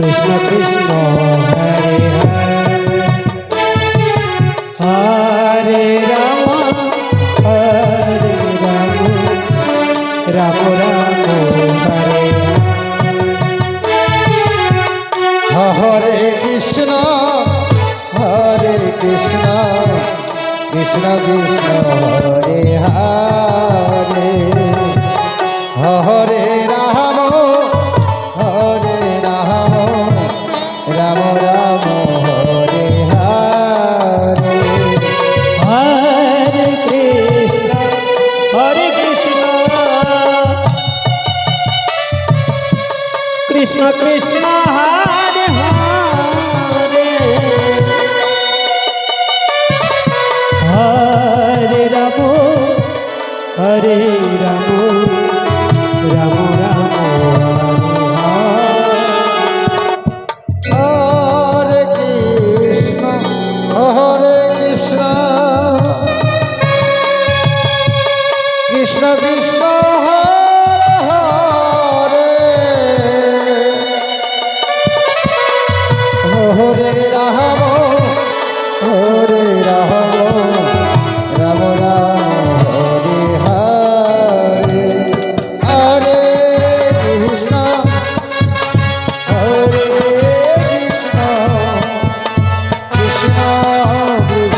कृष्ण कृष्ण हरे हरे हरे राम राम राम हरे हरे कृष्ण कृष्ण कृष्ण हरे हरे हरे राम राम राम हरे हरे हरे कृष्ण कृष्ण कृष्ण हरे हरे हरे राम राम राम हरे कृष्ण कृष्ण कृष्ण हरे हरे हरे राम राम राम हरे हरे हरे कृष्ण कृष्ण कृष्ण हरे हरे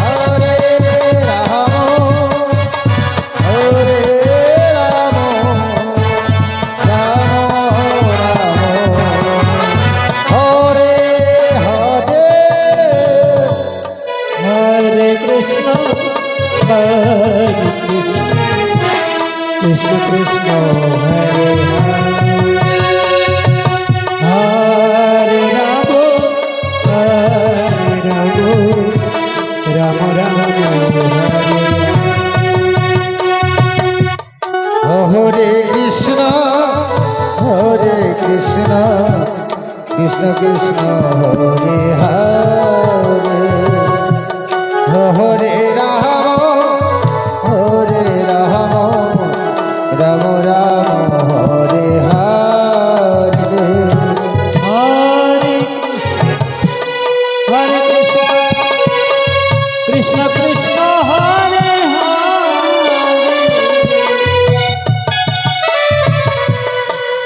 हरे राम राम हरे हरे हरे कृष्ण कृष्ण कृष्ण हरे हरे राम राम राम हरे कृष्ण कृष्ण कृष्ण हरे हरे हरे राम राम राम हरे हरे हरे कृष्ण कृष्ण कृष्ण हरे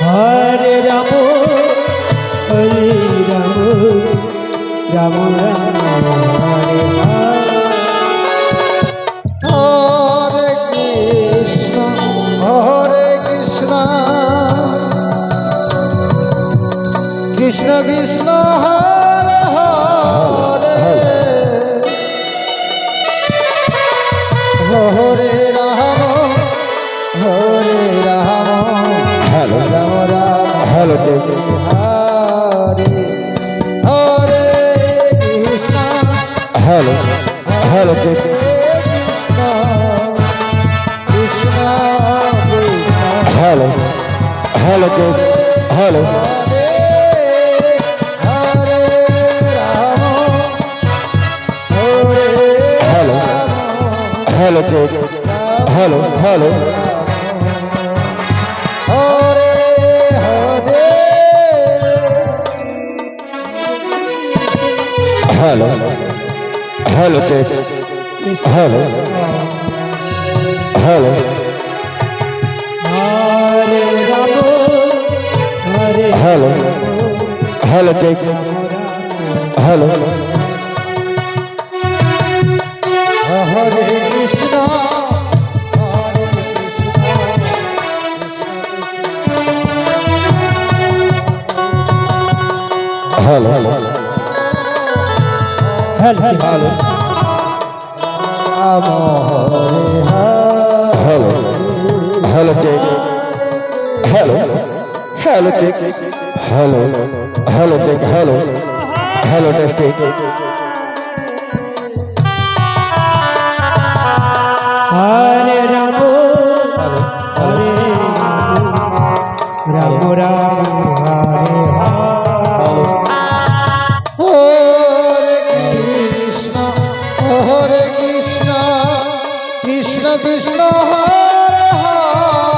हरे राम राम राम हरे हरे कृष्ण कृष्ण कृष्ण हरे हरे राम राम राम हरे हरे कृष्ण कृष्ण कृष्ण हरे हरे राम हरे हरे हरे राम हरे कृष्ण हरे Ram Hello, testing. हरे Ram Ram Hare Hare Krishna Krishna Krishna Hare Hare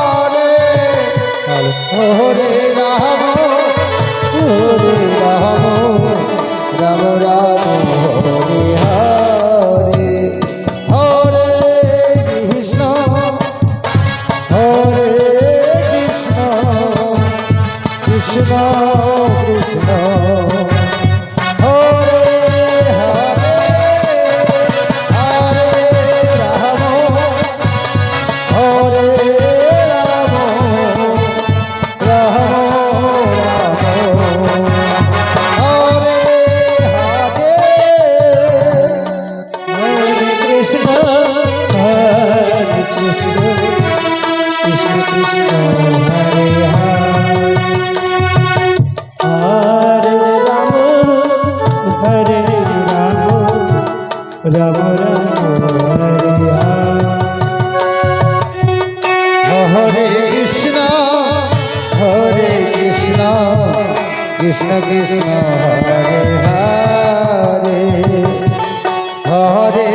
Krishna Krishna Hare Hare Hare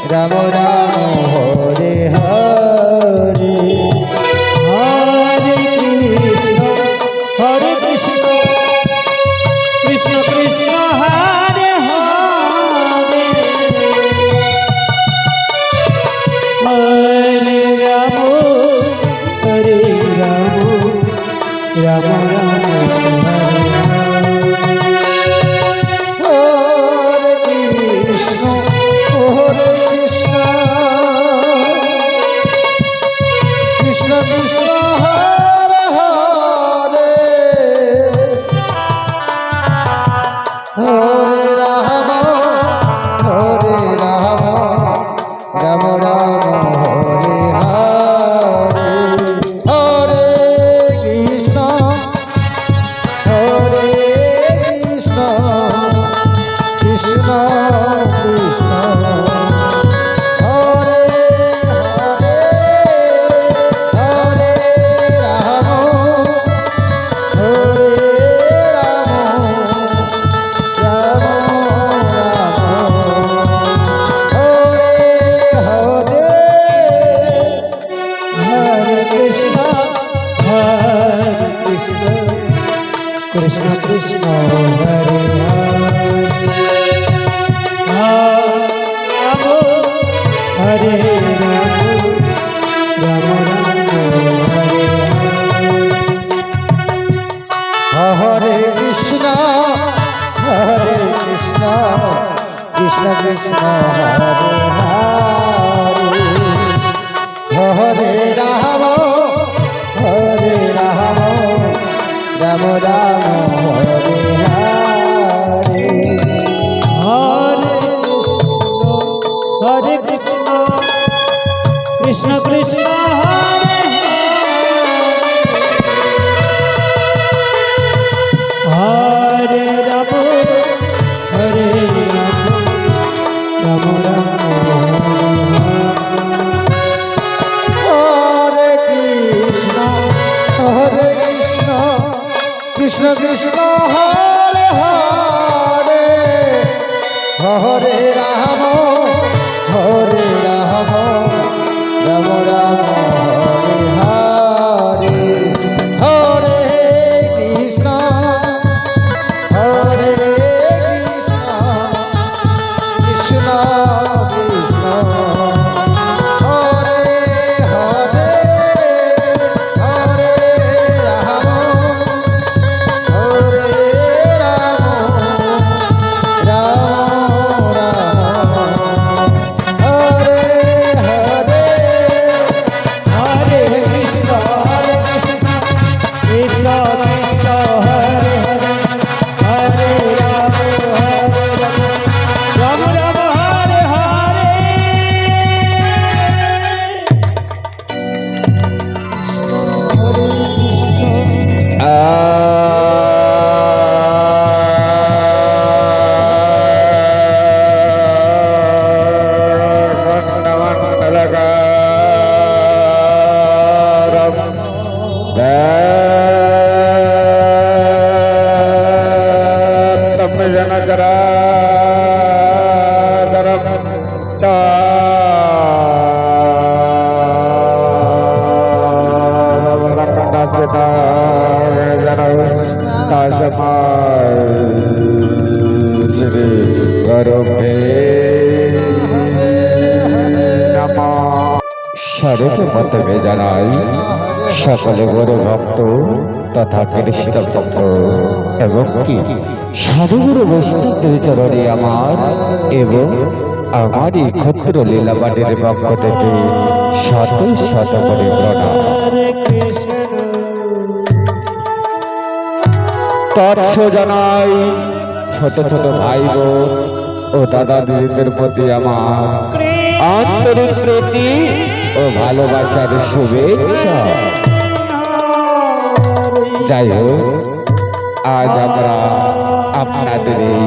Rama Rama Rama Hare Hare Hare Krishna Krishna Krishna Hare Hare Hare Rama Hare Rama Rama Rama Hare Krishna Krishna Krishna Hare Hare Hare Rama Rama Rama Hare Hare Hare Krishna Krishna Krishna Hare Hare Hare Rama Rama Hare Hare Krishna Krishna Krishna Hare Hare Rama Hare Krishna Krishna Krishna Hare Hare Hare Rama Rama Rama Hare Hare Hare Krishna Krishna Krishna Hare Rama Rama Rama Hare Krishna Krishna Krishna Hare Hare Hare Rama Rama Rama Hare Hare Krishna Krishna Krishna Hare Hare Hare Rama স্বরূপ মতবে জানাই সকলে গুরু ভক্ত তথা কৃষ্ণ ভক্ত এবং কি সাধুগুরু বৈষ্ণবদের চরণে আমার এবং আমার এই ক্ষুদ্র লীলাবাড়ির পক্ষ থেকে শত শত করে প্রণাম। হরে কৃষ্ণ তৎস জানাই ছোট ছোট ভাই বোন ও দাদা দিদিদের প্রতি আমার আন্তরিক প্রীতি ও ভালোবাসার শুভেচ্ছা। যাই হোক, আজ আমরা আপনাদের এই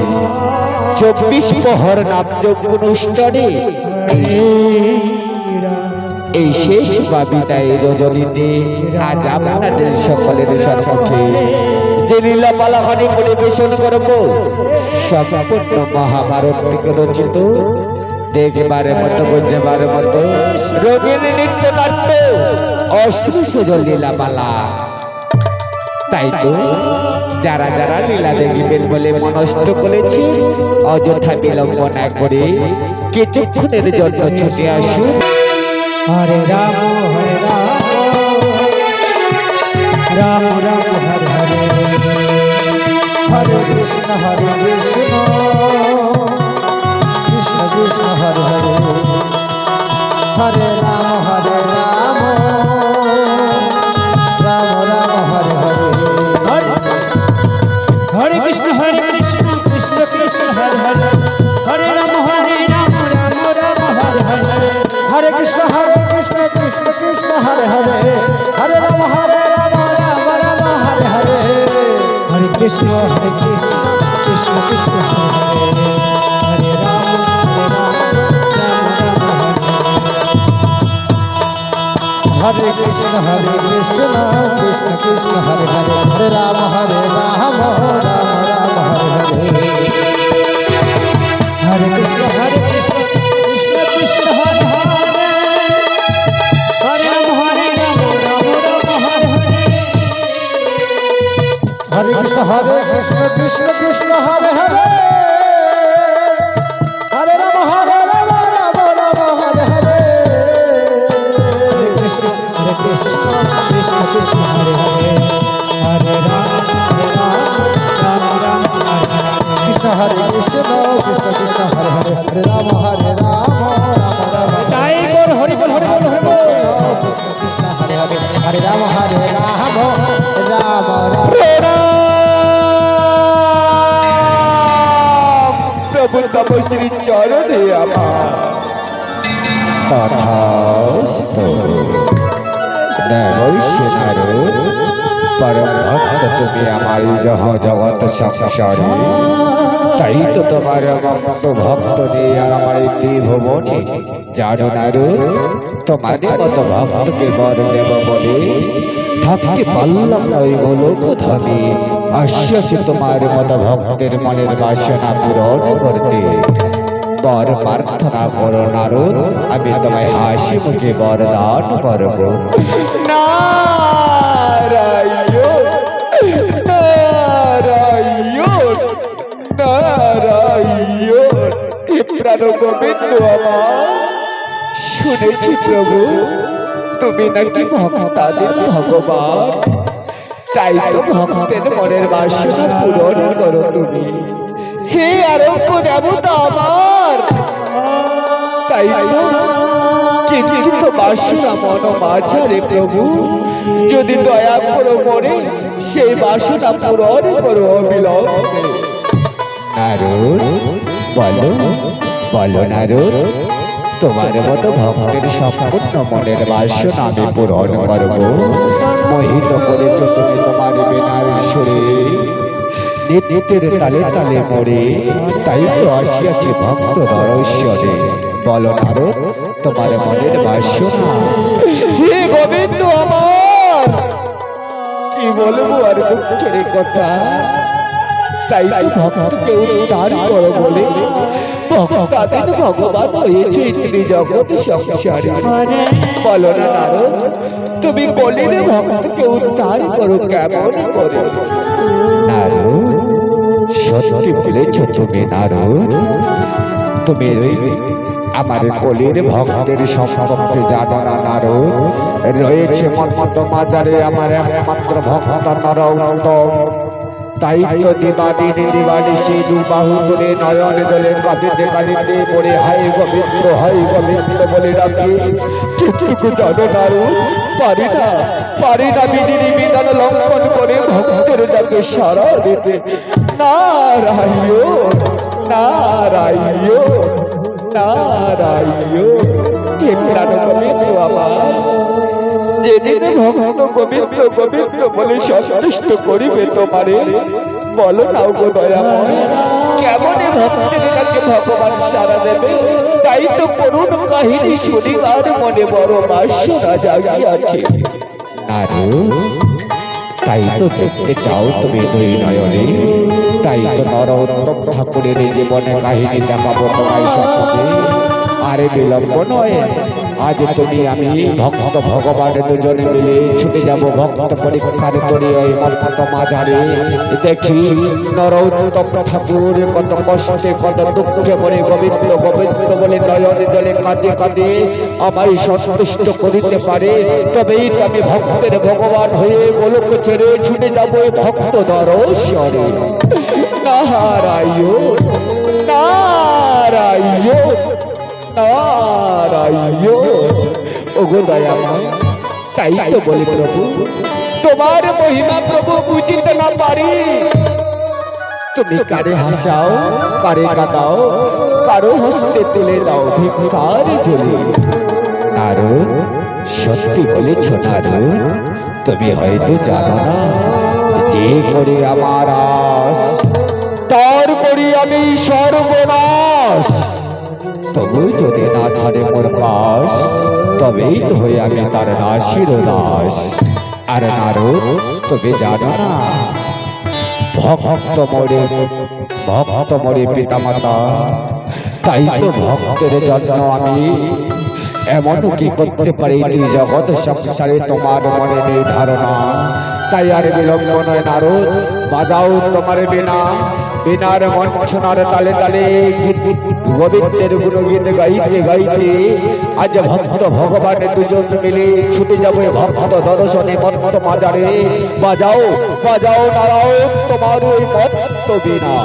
24 প্রহর নামযজ্ঞ অনুষ্ঠানে এই শেষ বা বিদায় রজনীতে আজ আপনাদের সকলের সম্মুখে যে লীলাপালাখানি পরিবেশন করব সম্পূর্ণ মহাভারত থেকে রচিত, দেখবারের মতো বুঝবারের মতো রোগিনী নৃত্য নাট্য অশ্রুসজ লীলাপালা। তাই তো যারা যারা লীলা দেখিবেন বলে মনস্থ করেছে অযথা বিলম্ব না করে কিছুক্ষণের জন্য ছুটে আসুন। হরে রাম রাম রাম হরে হরে হরে কৃষ্ণ কৃষ্ণ কৃষ্ণ হরে হরে হরে রাম রাম রাম হরে হরে হরে কৃষ্ণ কৃষ্ণ কৃষ্ণ হরে হরে হরে রাম রাম রাম হরে হরে হরে কৃষ্ণ কৃষ্ণ কৃষ্ণ হরে হরে হরে রাম রাম রাম হরে হরে হরে কৃষ্ণ কৃষ্ণ কৃষ্ণ হরে হরে হরে রাম রাম রাম হরে কৃষ্ণ কৃষ্ণ কৃষ্ণ হরে হরে হরে রাম রাম রাম হরে হরে হরে কৃষ্ণ কৃষ্ণ কৃষ্ণ হরে হরে হরে রাম রাম রাম হরে হরে হরে কৃষ্ণ কৃষ্ণ কৃষ্ণ হরে হরে হরে রাম রাম রাম হরে হরে কৃষ্ণ কৃষ্ণ কৃষ্ণ হরে হরে হরে রাম রাম রাম হরে হরে কৃষ্ণ কৃষ্ণ কৃষ্ণ হরে হরে হরে রাম রাম তাই কর হরি বল হরি বল হরি বল কৃষ্ণ হরে হরে হরে রাম রাম প্রভু তপশ্রী চরণে আমার তথাস্তু। পরম ভক্ত তুমি আমার জহ জগৎ সংসারে, তাই তো তোমার ভক্ত ভক্ত নেই আর আমার এই ত্রিভুবনে। জানো না রো, তোমাদের মতো ভক্তকে বর দেব বলে থাকতে পারলাম না ওই গোলক ধামে। আসিয়াছি তোমার মতো ভক্তের মনের বাসনা পূরণ করতে। বর প্রার্থনা করো নারদ, আমি তোমায় হাসি মুখে বরদান করব। নারায়ণ নারায়ণ নারায়ণ। এ প্রাণ গোবিন্দ আমার, শুনেছি প্রভু তুমি নাকি ভক্তাদের ভগবান, তাই তো ভক্তের মনের বাসনা পূরণ করো তুমি। হে আরোগ্য দেবতা আমার, তাই তো কিঞ্চিত বাসনা মন মাঝারে প্রভু, যদি দয়া করো মনে সেই বাসনা পূরণ করো অবিলম্বে। নারদ বলো বলো নারদ, তোমার মতো ভক্তের সম্পূর্ণ মনের বাসনা আমি পূরণ করব। মোহিত করেছ তুমি তোমার বিনার সুরে, নিত্যের তালে তালে মরে, তাই তো আসিয়াছে ভক্ত নরশ্বরে। বলো নারদ তোমার মনের বাসনা। হে গোবিন্দ আমার, কি বলবো আর দুঃখের কথা, তাই ভক্তকে উদ্ধার করো বলে ভক্তাদের ভগবান হয়েছে তিনি জগৎ সংসারে। বলো না নারদ, তুমি বলিলে ভক্তকে উদ্ধার করো কেমন করে? নারদ সত্যি বলেছ তুমি নারদ, তুমি আমার কলির ভক্তের সম্পর্কে জানো না নারদ। রয়েছে মত মাজারে আমার একমাত্র ভক্ত নরোত্তম, তাই তো দিবানি সে দুবাহু তুলে নয়ন জলে কাঁদিতে কাঁদিতে পড়ে হাই গোবিন্দ বলে ডাকে। কিন্তু জানো নারু, পারি না বিধিনি বিধান লঙ্ঘন করে ভক্তের ডাকে সাড়া দিতে। নারায়ণ নারায়ণ নারায়ণ। হে প্রাণ গোবিন্দ আমার, যেদিন ভক্ত গোবিন্দ বলে সন্তুষ্ট করিবে তোমারে, বলো নাও গো দয়াময়, কেমন ভক্তের কাছে ভগবান সাড়া দেবে? তাই তো করুণ কাহিনী শুনিবার মনে বড় বাসনা জাগিয়াছে। নারু, তাই তো দেখতে চাও তুমি দুই নয়নে, তাই তো নরোত্তম ঠাকুরের জীবনে কাহিনী দেখাবো তোমায় স্বপ্নে। আরে বিলম্ব নয়, আজ তুমি আমি ভক্ত ভগবান দুজনে মিলে ছুটে যাব ভক্ত পরীক্ষার তরে ওই মত মাঝারে। দেখি নরোত্তম ঠাকুর কত কষ্টে কত দুঃখে পড়ে গোবিন্দ বলে নয়ন জলে কাঁদে আমায় সন্তুষ্ট করিতে পারে। তবেই তো আমি ভক্তের ভগবান হয়ে গোলক ছেড়ে ছুটে যাব ভক্ত দর্শনে। নারায়ণ নারায়ণ নারায়ণ। ওগো দয়াময়, তাই তো বলি প্রভু, তোমার মহিমা প্রভু বুঝিতে না পারি। তুমি কারে হাসাও, কারে কাঁদাও, কারো হস্তে তুলে দাও ভিক্ষার জলে। নারু, সত্যি বলেছ নারু, তুমি হয়তো জানো না, যে করে আমার আস তার করি আমি সর্বনাশ। তবু যদি না ছাড়ে মোর পাশ, তবেই তো হয়ে আমি তার নাশির দাস। আর নারু, তুমি জানো না, ভক্ত মরে পিতা মাতা, তাই তো ভক্তের জন্য আমি এমন কি করতে পারি তুই জগৎ সংসারে তোমার মনে নেই ধারণা। তাই আর বিলম্ব নয় নারু, বাজাও তোমার বিনার মঞ্চনার তালে তালে গোবিন্দের গুণগীত গাইতে গাইতে আজ ভক্ত ভগবান দুজন মিলে ছুটে যাবে ভক্ত দর্শনে মত্ত মাজারে। বাজাও নারায়ণ তোমার ওই মত্ত বিনা।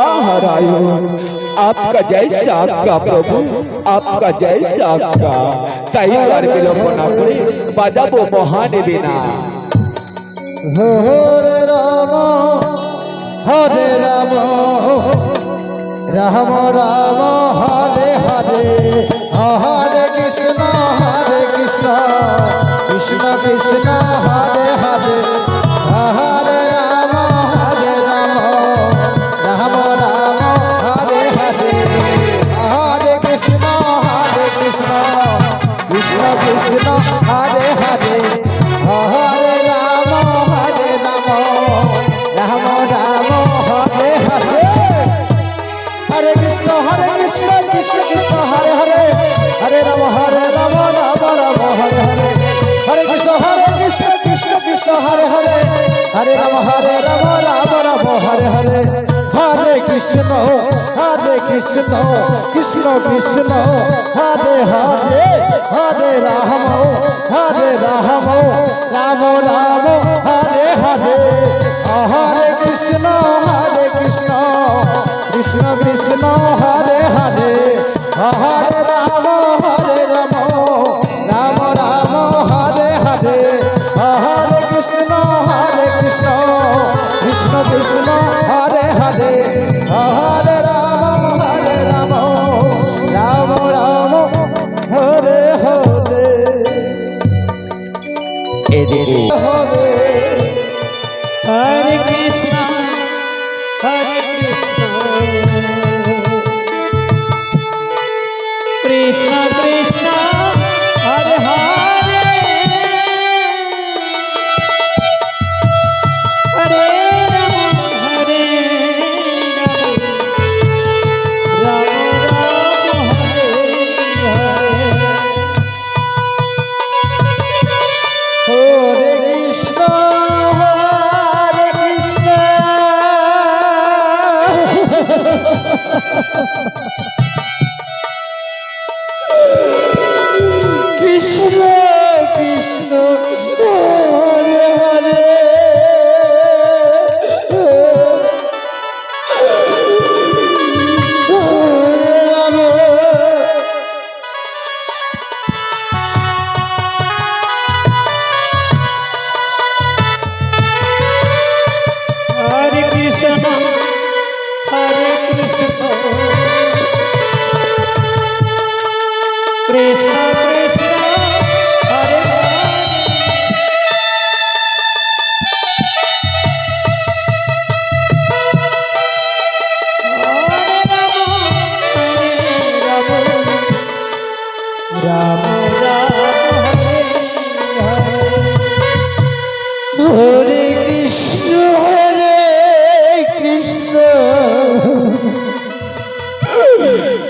नारायण आपका जैसा आपका प्रभु, आपका जैसा आपका। ताई और विलंब ना करे, बाजाबो महान बिना। हरे राम राम राम हरे हरे, हरे कृष्ण कृष्ण कृष्ण हरे हरे, हरे राम राम राम हरे हरे, हरे कृष्ण कृष्ण कृष्ण हरे हरे, हरे राम राम राम हरे हरे, हरे कृष्ण कृष्ण कृष्ण हरे हरे, हरे राम राम राम हरे हरे, हरे कृष्ण कृष्ण कृष्ण हरे हरे, हरे राम राम राम हरे हरे, हरे कृष्ण कृष्ण कृष्ण हरे हरे, हरे राम राम राम हरे हरे, हरे कृष्ण कृष्ण कृष्ण हरे हरे, हरे राम राम राम हरे हरे, हरे कृष्ण कृष्ण कृष्ण हरे हरे, हरे राम राम राम हरे हरे, हरे हरे कृष्ण कृष्ण कृष्ण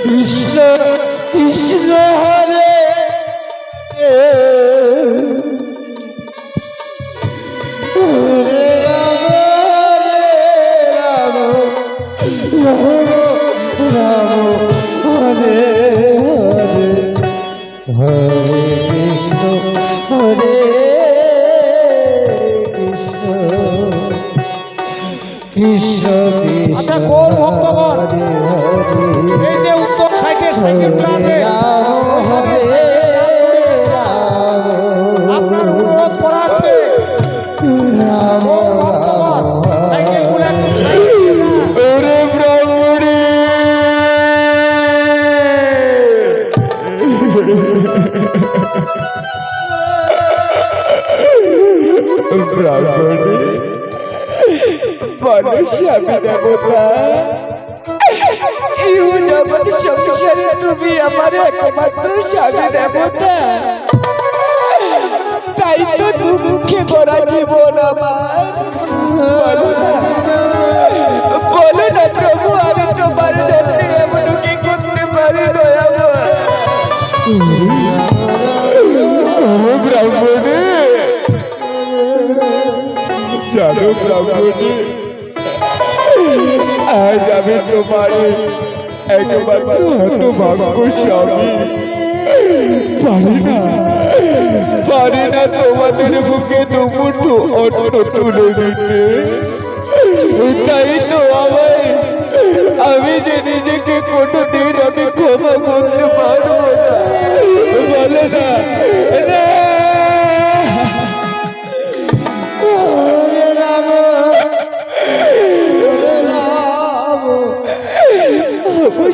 কৃষ্ণ কৃষ্ণ হরে হরে রাম রাম রাম হরে হরে হরে কৃষ্ণ হরে কৃষ্ণ কৃষ্ণ আচ্ছা, কৃষ্ণ গৌর ভক্তগণ, হরে হরে এই যে উত্তর সাইডে সাইকেলটা আছে, হরে রাম আপনার অনুরোধ করা হচ্ছে রাম গৌর ভক্তগণ, সাইকেলগুলো একটু সাইড করে দাও। ওরে ব্রাহ্মণী ব্রাহ্মণী বলো স্বামী দেবতা এই জগৎ সংসারে তুমি আমার একমাত্র স্বামী দেবতা, তাই তো দুঃখে করা জীবন আমার। বলো না প্রভু, আমি তোমার জন্য এমন কি করতে পারি দয়াময়? ব্রাহ্মণী জানো ব্রাহ্মণী, আজ আমি তোমার একমাত্র হতভাগ্য স্বামী, পারি না তোমাদের বুকে দুমুঠো অন্ন তুলে দিতে। তাই তো আমি যে নিজেকে কোনোদিন আমি ক্ষমা করতে পারবো না। বলে না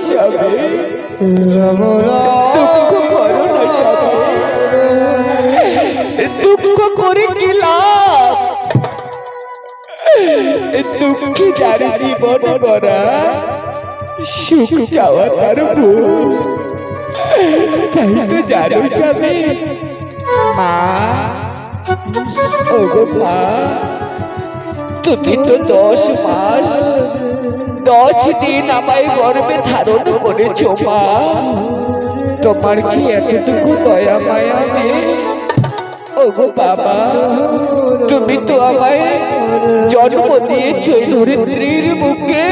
স্বামী, দুঃখ করে কি লাভ? দুঃখে যার জীবন করা, সুখ চাওয়া তার ভুল। তাই তো জানো স্বামী, মা ও গো মা, তুমি তো 10 মাস 10 দিন আমায় গর্ভে ধারণ করেছো মা। তোমার কি এতটুকু দয়া মায়া নেই? ও গো বাবা, তুমি তো আমায় জন্ম দিয়েছো ধরিত্রীর মুখে।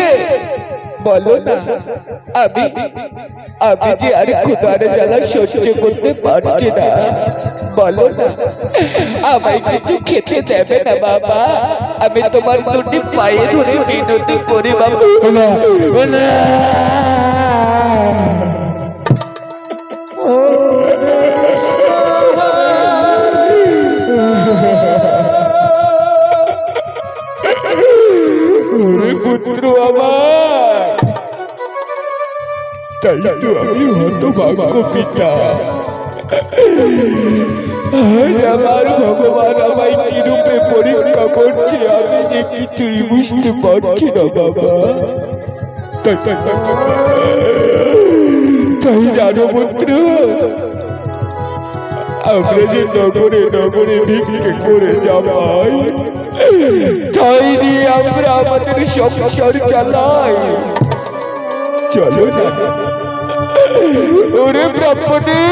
বলো না, আমি যে আর ক্ষুধার জ্বালা সহ্য করতে পারছি না। বলো না, আমায় কিছু খেতে দেবে না বাবা? আমি তোমার দুটি পায়ে ধরে বিনতি করি বাবা। পুত্র আমার, তাই তো আমি হতভাগ্য পিতা। আমার ভগবান আমায় কি রূপে পরীক্ষা করছে আমি যে কিছুই বুঝতে পারছি না বাবা। তাই জানো পুত্র, আমরা যে নগরে নগরে ভিক্ষে করে যাই, তাই নিয়ে আমরা আমাদের সংসার চালাই। চলো না ওরে ব্রাহ্মণী,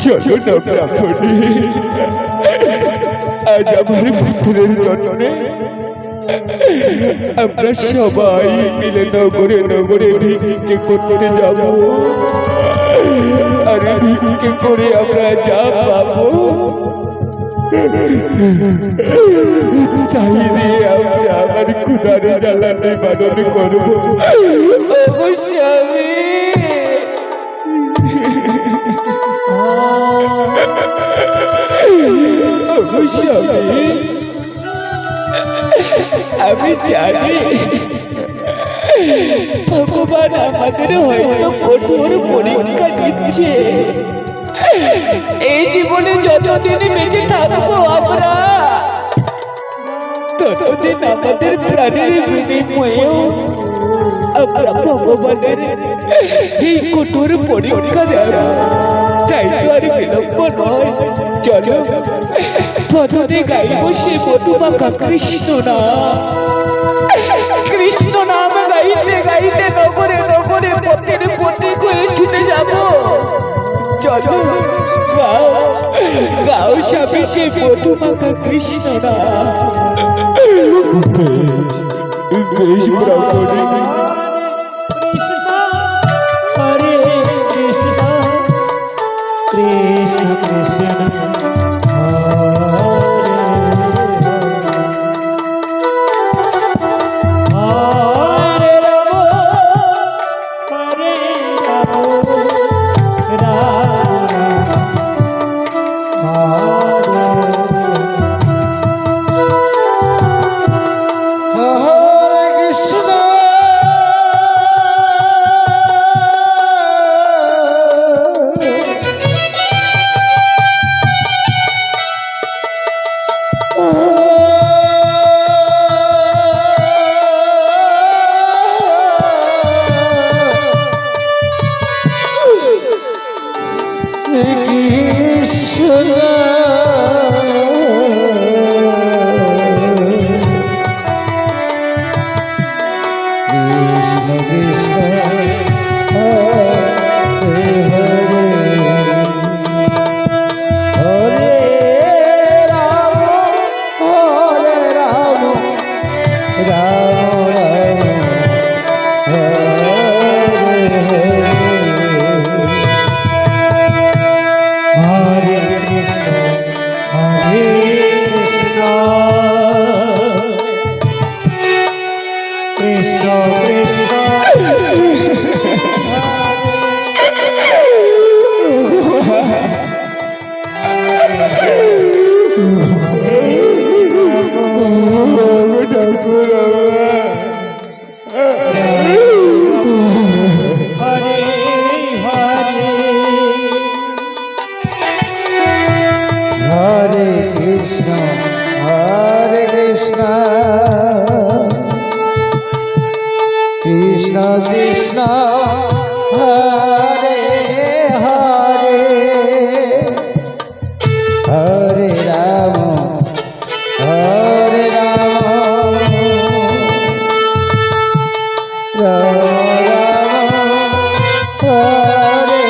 চলো না ব্রাহ্মণী, আজ আমার পুত্রের জন্যে আমরা সবাই মিলে নগরে নগরে ভিক্ষে করতে যাব। আর ভিক্ষে করে আমরা যা পাবো তাই দিয়ে আমরা আমার ক্ষুধার জ্বালা নিবারণ করবো। অবশ্যই আমি জানি ভগবান আমাদের হয়তো কঠোর পরীক্ষা দিচ্ছে। এই জীবনে যতদিন বেঁচে থাকবো আমরা, ততদিন আমাদের প্রাণের বিনিময়েও আমরা ভগবানের এই কঠোর পরীক্ষা দেব। তাই তাই তো আর বিলম্ব নয়, চলো পদনে গাইব সে মধুমাখা কৃষ্ণ নাম। কৃষ্ণ নাম গাইতে গাইতে নগরে নগরে পথের পথিক হয়ে ছুটে যাব। চলো গাও গাও স্বামী সে মধুমাখা কৃষ্ণ নাম। বেশ ব্রাহ্মণী, কৃষ্ণ হরে কৃষ্ণ কৃষ্ণ কৃষ্ণ হরে রাম হরে রাম রাম হরে কৃষ্ণ কৃষ্ণ কৃষ্ণ হরে হরে হরে কৃষ্ণ কৃষ্ণ কৃষ্ণ হরে হরে হরে রাম রাম রাম হরে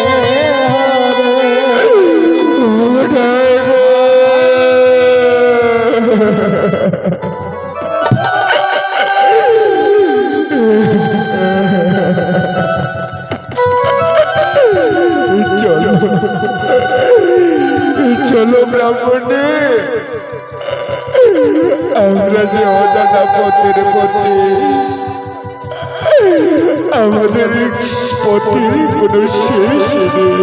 চলো ব্রাহ্মণে, আমরা যে অজানা পথের পথে, আমাদের পথের কোনো শেষ নেই,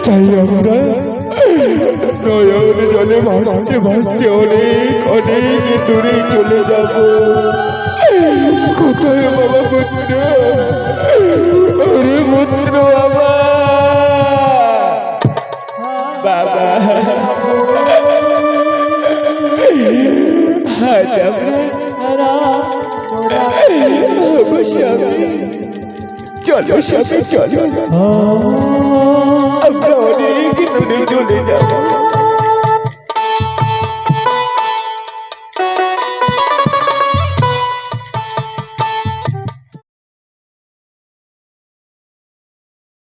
তাই আমরা নয়নে জলে ভাসতে ভাসতে অনেক অনেক দূরে চলে যাব। কোথায় বাবা পুত্র, ওরে পুত্র বাবা, বাবা আজ আমরা চলো স্বামী চলো, আমরা অনেক দূরে চলে যাব।